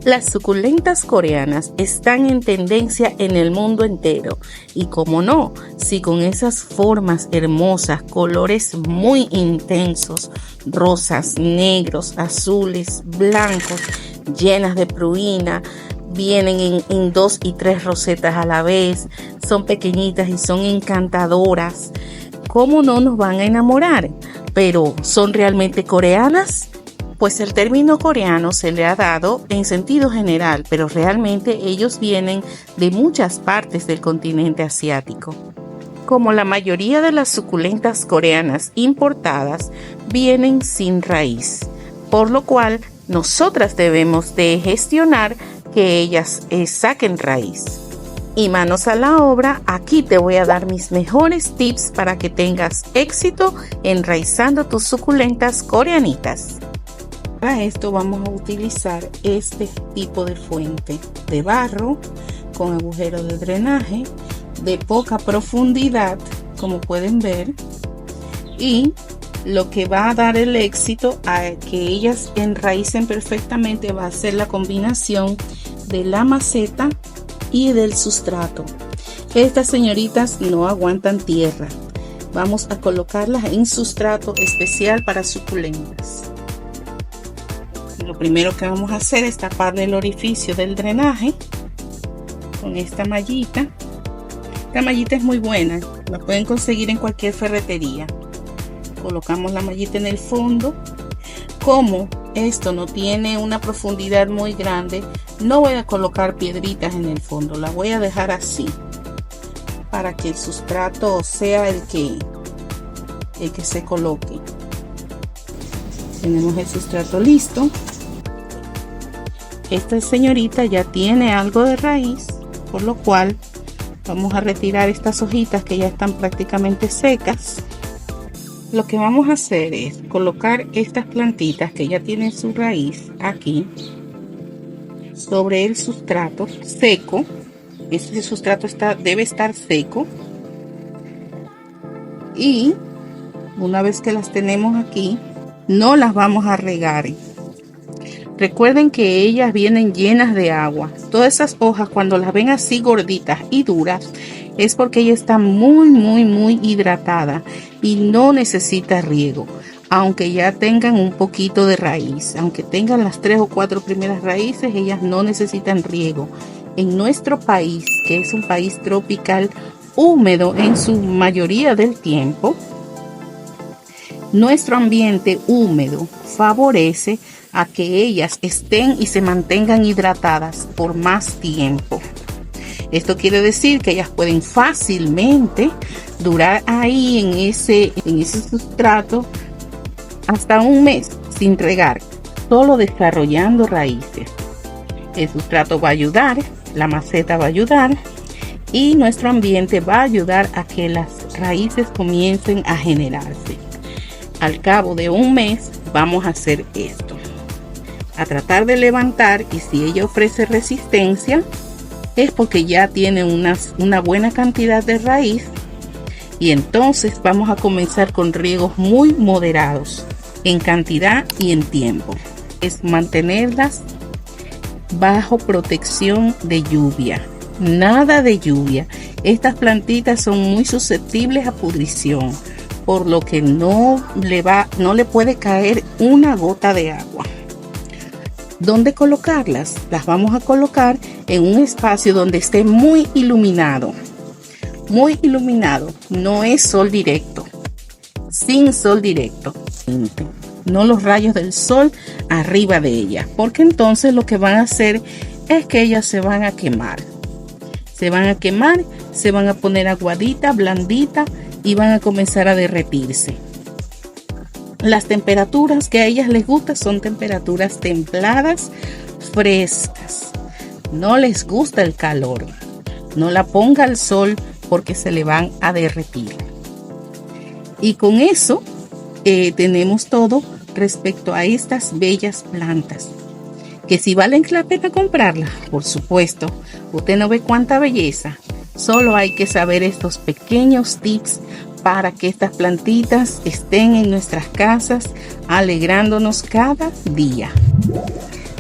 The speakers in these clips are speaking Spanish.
Las suculentas coreanas están en tendencia en el mundo entero y como no, si con esas formas hermosas, colores muy intensos, rosas, negros, azules, blancos, llenas de pruina, vienen en 2 y 3 rosetas a la vez, son pequeñitas y son encantadoras. ¿Cómo no nos van a enamorar? Pero ¿son realmente coreanas? Pues el término coreano se le ha dado en sentido general, pero realmente ellos vienen de muchas partes del continente asiático. Como la mayoría de las suculentas coreanas importadas, vienen sin raíz, por lo cual nosotras debemos de gestionar que ellas saquen raíz. Y manos a la obra, aquí te voy a dar mis mejores tips para que tengas éxito enraizando tus suculentas coreanitas. Para esto vamos a utilizar este tipo de fuente de barro con agujero de drenaje de poca profundidad, como pueden ver, y lo que va a dar el éxito a que ellas enraicen perfectamente va a ser la combinación de la maceta y del sustrato. Estas señoritas no aguantan tierra. Vamos a colocarlas en sustrato especial para suculentas. Lo primero que vamos a hacer es taparle el orificio del drenaje con esta mallita. Esta mallita es muy buena, la pueden conseguir en cualquier ferretería. Colocamos la mallita en el fondo. Como esto no tiene una profundidad muy grande, no voy a colocar piedritas en el fondo, la voy a dejar así para que el sustrato sea el que se coloque. Tenemos el sustrato listo. Esta señorita ya tiene algo de raíz, por lo cual vamos a retirar estas hojitas que ya están prácticamente secas. Lo que vamos a hacer es colocar estas plantitas que ya tienen su raíz aquí sobre el sustrato seco. Este sustrato debe estar seco, y una vez que las tenemos aquí, no las vamos a regar. Recuerden que ellas vienen llenas de agua. Todas esas hojas, cuando las ven así gorditas y duras, es porque ella está muy hidratada y no necesita riego. Aunque ya tengan un poquito de raíz, aunque tengan las 3 o 4 primeras raíces, ellas no necesitan riego. En nuestro país, que es un país tropical húmedo en su mayoría del tiempo, nuestro ambiente húmedo favorece a que ellas estén y se mantengan hidratadas por más tiempo. Esto quiere decir que ellas pueden fácilmente durar ahí en ese sustrato hasta un mes sin regar, solo desarrollando raíces. El sustrato va a ayudar, la maceta va a ayudar y nuestro ambiente va a ayudar a que las raíces comiencen a generarse. Al cabo de un mes vamos a hacer esto, a tratar de levantar, y si ella ofrece resistencia es porque ya tiene una buena cantidad de raíz, y entonces vamos a comenzar con riegos muy moderados en cantidad y en tiempo. Es mantenerlas bajo protección de lluvia, nada de lluvia. Estas plantitas son muy susceptibles a pudrición, por lo que no le puede caer una gota de agua. ¿Dónde colocarlas? Las vamos a colocar en un espacio donde esté muy iluminado. Muy iluminado, no es sol directo, sin sol directo. No los rayos del sol arriba de ella, porque entonces lo que van a hacer es que ellas se van a quemar. Se van a quemar, se van a poner aguadita, blandita, y van a comenzar a derretirse. Las temperaturas que a ellas les gustan son temperaturas templadas, frescas. No les gusta el calor. No la ponga al sol porque se le van a derretir. Y con eso tenemos todo respecto a estas bellas plantas. Que si valen la pena comprarlas, por supuesto. Usted no ve cuánta belleza. Solo hay que saber estos pequeños tips para que estas plantitas estén en nuestras casas alegrándonos cada día.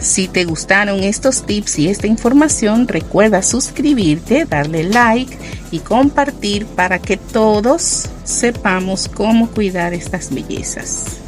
Si te gustaron estos tips y esta información, recuerda suscribirte, darle like y compartir para que todos sepamos cómo cuidar estas bellezas.